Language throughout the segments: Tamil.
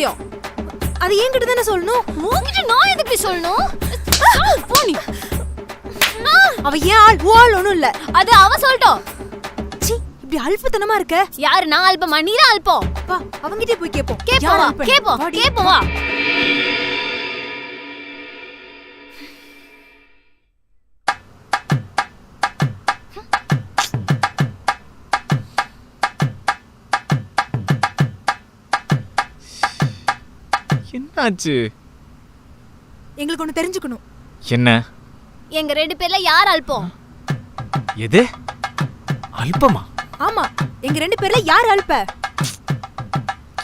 முடியும். அது என்கிட்ட தானே சொல்லணும். உன்கிட்ட நான் எதுக்கு சொல்லணும்? போ நீ. அவ ஏன் ஆள் ஓல் ஒண்ணும் இல்ல. அது அவ சொல்லட்டும். சி இப்படி அல்பத்தனமா இருக்க. யாரு நான் அல்பமா நீரா அல்பம்? வா அவங்கிட்டே போய் கேப்போம். கேப்போம் வா. என்னாச்சு? எங்களுக்கு ஒண்ணு தெரிஞ்சுக்கணும். என்ன? எங்க 2 பேர்ல யார் அல்பம்? எது அல்பமா? ஆமா, எங்க 2 பேர்ல யார் அல்ப?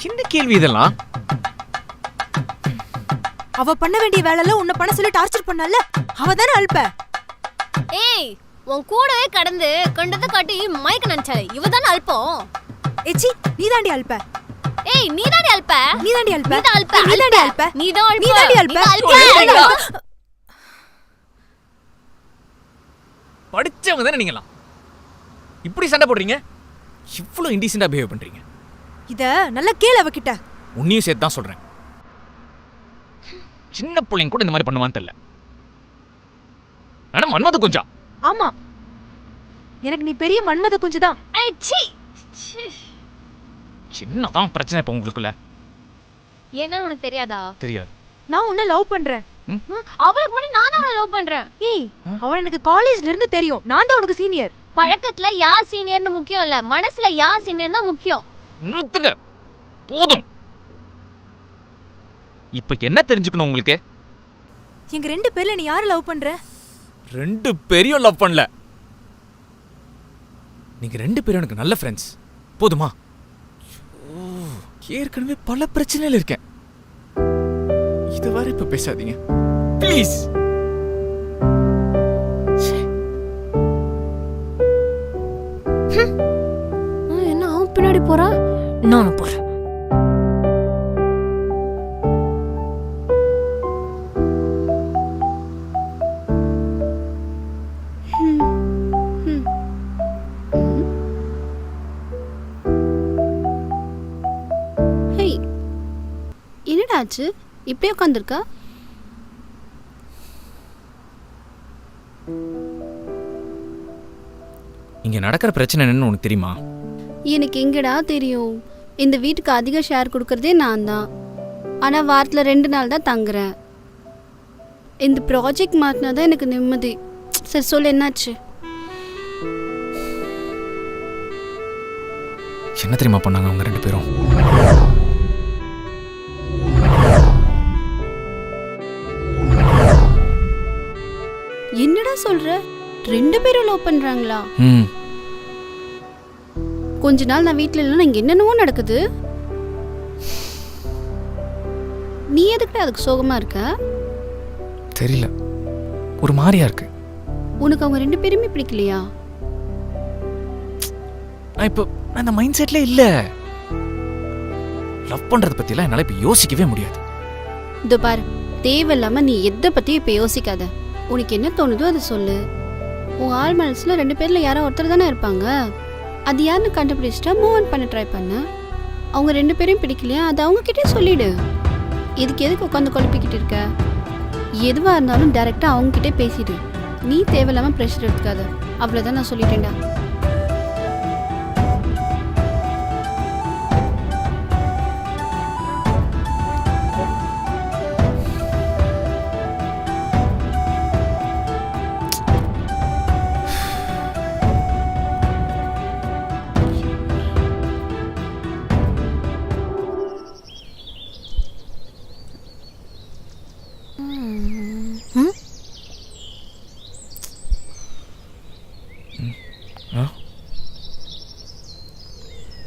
என்ன கேள்வி இதெல்லாம்? அவ பண்ண வேண்டிய வேலைல உன்னை பண்ண சொல்லி டார்ச்சர் பண்ணல, அவ தானே அல்ப. ஏய், உன் கூடவே கடந்து கண்டத காட்டி மைக்க நினைச்சாலே இவ தானே அல்பம். ஏச்சி நீ தாண்டி அல்ப. ஏய், நீ தாண்டி அல்ப. நீ தாண்டி அல்ப. நீ தான் அல்ப. நீ தாண்டி அல்ப. நீ தான் அல்ப. நீ தாண்டி அல்ப. படிச்சவங்க தானே நீங்களாம். இப்படி சண்டை போடுறீங்க, இவ்வளவு இன்டீசென்ட்டா பிஹேவ் பண்றீங்க. இத நல்லா கேளு அவகிட்ட. உன்னையும் சேர்த்து தான் சொல்றேன். சின்ன பிள்ளைங்க கூட இந்த மாதிரி பண்ணுவான்னு தெரியல. ஆனா மன்மத குஞ்சா. ஆமா, எனக்கு நீ பெரிய மன்மத குஞ்சு தான். சின்னதான் பிரச்சனை இப்ப உங்களுக்குள்ள. என்ன உனக்கு தெரியாதா? தெரியாது. நான் உன்னை லவ் பண்றேன். அவளுக்கு முன்னாடி நான் தான் அவளை லவ் பண்றேன். ஏய், அவ எனக்கு காலேஜ்ல இருந்து தெரியும். நான் தான் உனக்கு சீனியர். பழக்கத்துல யார் சீனியர்னு முக்கியம் இல்ல, மனசுல யார் சீனியர் தான் முக்கியம். நிறுத்துங்க போதும். இப்ப என்ன தெரிஞ்சுக்கணும் உங்களுக்கு? எங்க 2 பேர்ல நீ யாரை லவ் பண்ற? 2 பேரையும் லவ் பண்ணல. நீங்க 2 பேரும் எனக்கு நல்ல ஃப்ரெண்ட்ஸ். போதுமா? ஏற்கனவே பல பிரச்சனையில இருக்கேன். இத வர இப்ப பேசாதீங்க ப்ளீஸ். என்ன அவன் பின்னாடி போறா? நானும் போறேன். என்னடா ஆச்சு? இப்படியே உட்காந்துருக்கா? இங்க நடக்கிற பிரச்சனை என்னன்னு உனக்கு தெரியுமா? எனக்கு எங்கடா தெரியும். இந்த வீட்டுக்கு அதிக ஷேர் கொடுக்கறதே நான் தான். ஆனா வாரத்துல 2 நாள் தான் தங்குறேன். இந்த ப்ராஜெக்ட் மாட்டினாதான் எனக்கு நிம்மதி. சரி சொல்லு, என்னாச்சு? என்ன தெரியுமா பண்ணாங்க அவங்க 2 பேரும்? என்னடா சொல்ற? 2 பேரும் லவ் பண்றாங்களா? கொஞ்ச நாள் நான் வீட்டுல இல்லைன்னா இங்க என்னென்னவோ நடக்குது. நீ எதுக்குடா அதுக்கு சோகமா இருக்க? தெரியல, ஒரு மாதிரியா இருக்கு. உனக்கு அவங்க 2 பேருமே பிடிக்கலையா? நான் இப்போ அந்த மைண்ட் செட்ல இல்ல. லவ் பண்றத பத்தி எல்லாம் என்னால இப்ப யோசிக்கவே முடியாது. இதோ பாரு, தேவையில்லாம நீ எதை பத்தியும் இப்ப யோசிக்காத. உனக்கு என்ன தோணுதோ அதை சொல்லு. உன் ஆள் மனசுல 2 பேர்ல யாரோ ஒருத்தர் தானே இருப்பாங்க. அது யாருன்னு கண்டுபிடிச்சிட்டா மூவ் ஆன் பண்ண ட்ரை பண்ண. அவங்க 2 பேரையும் பிடிக்கலையா, அது அவங்க கிட்டே சொல்லிடு. எதுக்கு உட்காந்து குழப்பிக்கிட்டு இருக்க? எதுவா இருந்தாலும் டைரக்டா அவங்க கிட்டே பேசிடு. நீ தேவையில்லாம ப்ரெஷர் எடுத்துக்காத. அவ்வளவுதான், நான் சொல்லிட்டேன்டா.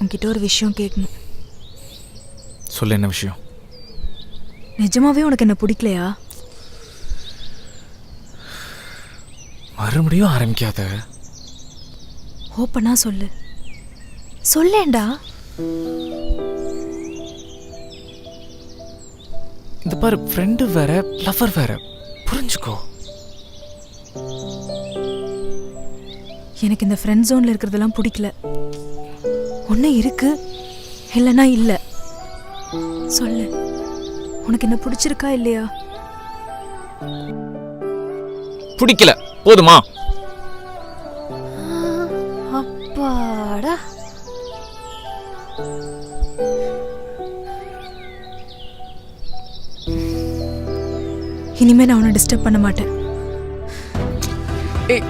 உன்கிட்ட ஒரு விஷயம் கேட்கணும். சொல்லு, என்ன விஷயம்? நிஜமாவே உனக்கு என்ன பிடிக்கலையா? மறுபடியும் ஆரம்பிக்காத. ஓப்பனா சொல்லு. சொல்லேண்டா. இந்த பாரு, ஃப்ரெண்டு வேற லவர் வேற, புரிஞ்சுக்கோ. எனக்கு இந்த ஃப்ரெண்ட் ஜோன்ல இருக்கிறதெல்லாம் பிடிக்கல. ஒண்ணு இருக்கு இல்லனா இல்ல. சொல்லு, உனக்கு என்ன பிடிச்சிருக்கா இல்லையா? பிடிக்கல, போதுமா? அப்பாடா. இனிமே நான் உன்னை டிஸ்டர்ப் பண்ண மாட்டேன். ஏய்,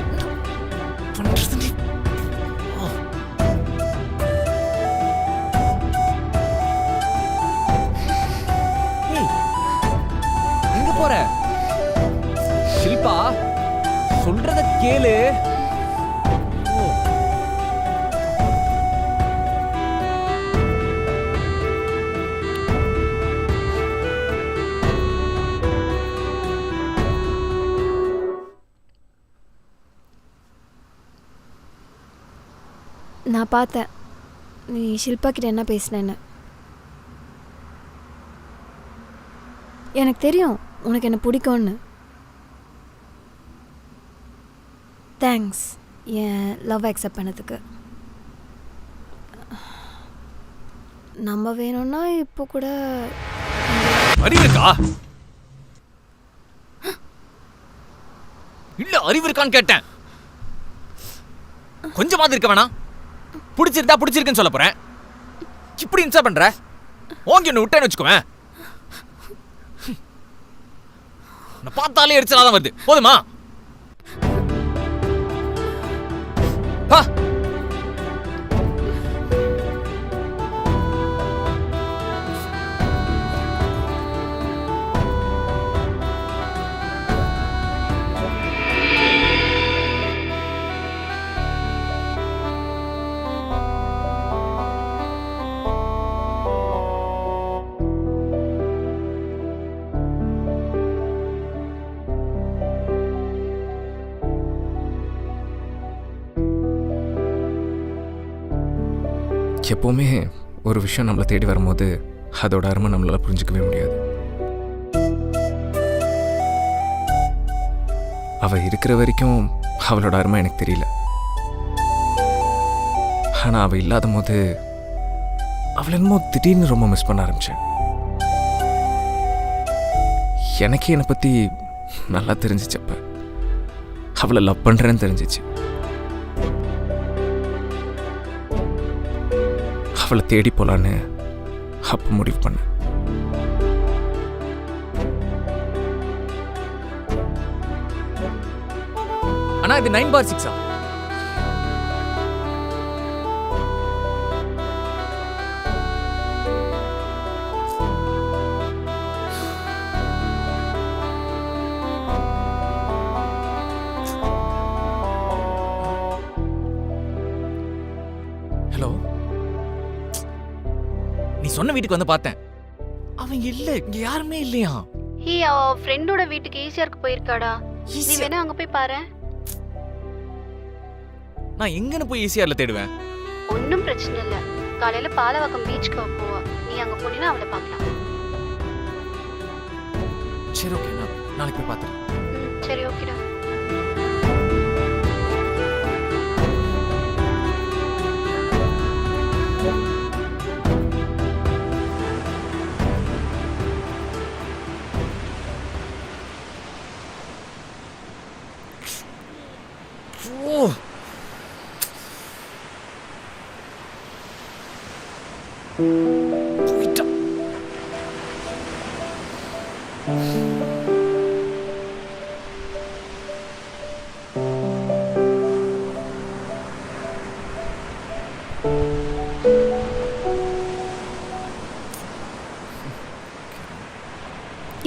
என்ன பண்றது நீ? ஏய், எங்க போற? ஷில்பா, சொல்றத கேளு. நான் பார்த்தேன் நீ ஷில்பா கிட்ட என்ன பேசினேன்னு. எனக்கு தெரியும் உனக்கு என்ன பிடிக்கும்னு. தேங்க்ஸ் என் லவ் அக்செப்ட் பண்ணதுக்கு. நம்ம வேணும்னா இப்போ கூட அறிவு இருக்கா? இல்ல அறிவு இருக்கான்னு கேட்டேன். கொஞ்சமாவது இருக்க வேணாம். பிடிச்சிருந்தா பிடிச்சிருக்குன்னு சொல்ல போறேன். இப்படி இன்சா பண்ற? ஓங்கி ஒன்று விட்டேன்னு வச்சுக்கோவேன். பார்த்தாலே எரிச்சலாதான் வருது. போதுமா? எப்பவுமே ஒரு விஷயம் நம்மளை தேடி வரும்போது அதோட அருமை நம்மளால புரிஞ்சுக்கவே முடியாது. அவ இருக்கிற வரைக்கும் அவளோட அருமை எனக்கு தெரியல. ஆனா அவ இல்லாத போது அவளை என்னமோ திடீர்னு ரொம்ப மிஸ் பண்ண ஆரம்பிச்சேன். எனக்கே என்னை பத்தி நல்லா தெரிஞ்சிச்சப்ப அவளை லவ் பண்றேன்னு தெரிஞ்சிச்சு. அவளை தேடி போலான்னு அப்ப முடிவு பண்ண. ஆனா இது 9/6. ஹலோ, நீ சொன்ன வீட்டுக்கு வந்து பார்த்தேன். அவன் இல்ல, இங்க யாருமே இல்லையா? அவ ஃப்ரெண்டோட வீட்டுக்கு ஈஸியாருக்கு போயிருக்காடா. நீ வேணா அங்க போய் பாரு. நான் எங்கன்னு போய் ஈஸியார்ல தேடுவேன்? ஒன்றும் பிரச்சனை இல்லை. காலையில பாலவாக்கம் பீச்சுக்கு போவா. நீ அங்க போனீங்கன்னா அவளை பார்க்கலாம். சரி, ஓகே, நான் நாளைக்கு போய் பார்த்துறேன். சரி, ஓகேடா.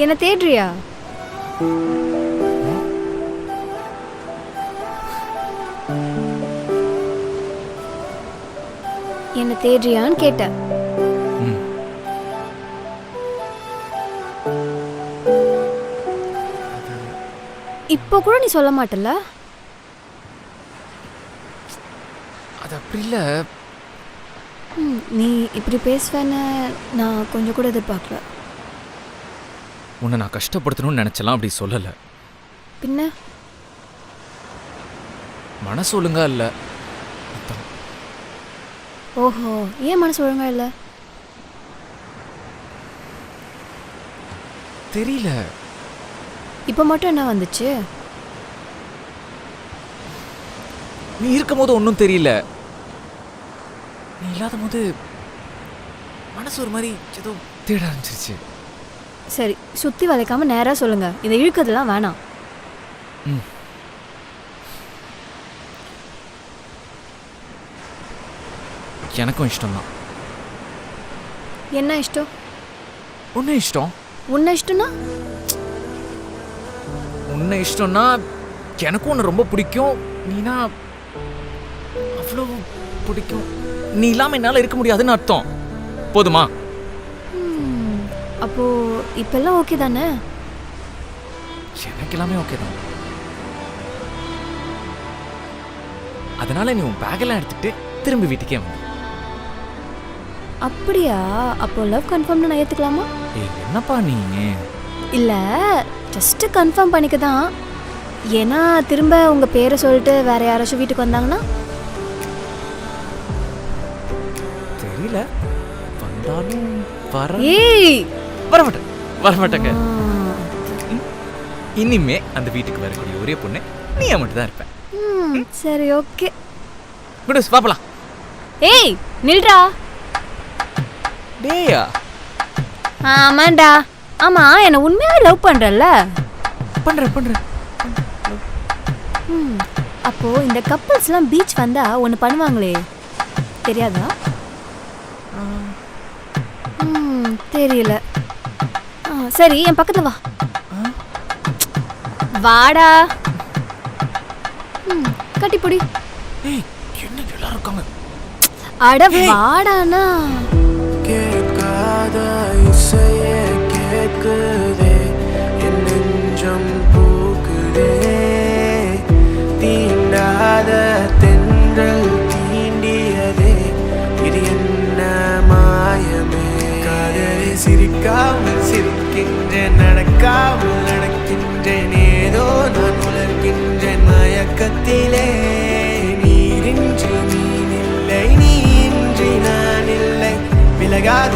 என்ன தேடுறியா? என்ன தேடுறியான்னு கேட்டேன். இப்போ கூட நீ சொல்ல மாட்டல? அது அப்படி இல்ல. நீ இப்படி பேசுவேன்னு நான் கொஞ்சம் கூட எதிர்பார்க்கல. உன்னை நான் கஷ்டப்படுத்தணும்னு நினைச்சலாம், அப்படி சொல்லல. பின்ன மனசு ஒழுங்கா இல்ல. ஓஹோ, ஏன் மனசு ஒழுங்கா இல்ல? தெரியல. இப்போ மட்டும் என்ன வந்துச்சு? நீ இருக்கும் போது ஒன்றும் தெரியல. நீ இல்லாத போது மனசு ஒரு மாதிரி ஏதோ தேட ஆரம்பிச்சிருச்சு. சரி, சுத்தி வளைக்காம நேரா சொல்லுங்க. இதை இழுக்கிறதுலாம் வேணாம். ம். எனக்கும் இஷ்டம்தான். என்ன இஷ்டம்? உன்னை இஷ்டம். உன்ன இஷ்டம்னா? உன்னை இஷ்டம்னா எனக்கும் உன்னை ரொம்ப பிடிக்கும். நீனா அவ்வளோ பிடிக்கும். நீ இல்லாமல் என்னால் இருக்க முடியாதுன்னு அர்த்தம். போதுமா? அப்போ இப்பெல்லாம் ஓகே தானே? எனக்கு எல்லாமே ஓகே தான். அதனால நீ உன் பேக்கெல்லாம் எடுத்துட்டு திரும்பி வீட்டுக்கே வந்து. அப்படியா? அப்போ லவ் கன்ஃபார்ம்னு நான் ஏத்துக்கலாமா? என்னப்பா நீ? இல்ல, ஜஸ்ட் கன்ஃபார்ம் பண்ணிக்க தான். ஏன்னா திரும்ப உங்க பேரை சொல்லிட்டு வேற யாராச்சும் வீட்டுக்கு வந்தாங்கன்னா? தெரியல. வந்தாலும் ஏய், வரமாட்டேங்க. இனிமே அந்த வீட்டுக்கு வரக்கூடிய ஒரே பொண்ணு நீ மட்டும் தான் இருப்பேன். சரி, ஓகே. குட், பாப்பலாம். ஏய், நில்றா. டேயா? ஆமாண்டா. ஆமா, என்ன உண்மையாவே லவ் பண்றல்ல? பண்றேன். அப்போ இந்த கப்பல்ஸ்லாம் பீச் வந்தா ஒன்று பண்ணுவாங்களே, தெரியாதா? தெரியல. சரி, என் பக்கத்துல வா. வாடா. கட்டிப்புடி. ஏய், என்ன எல்லாரும் இருக்காங்க? அட வாடானா. கேட்காத இசையே கேட்குதே, என் நெஞ்சம் பூக்குதே, தீண்டாத தென்றல் தீண்டியதே, இது என்ன மாயமே? காதலை சிரிக்காமல் சிரிக்கின்றேன், நடக்காமல் நடக்கின்றேன், ஏதோ நான் உலர்கின்றேன் மயக்கத்திலே. நீரின்றி நீனில்லை, நீ இன்றி நான் இல்லை, விலகாத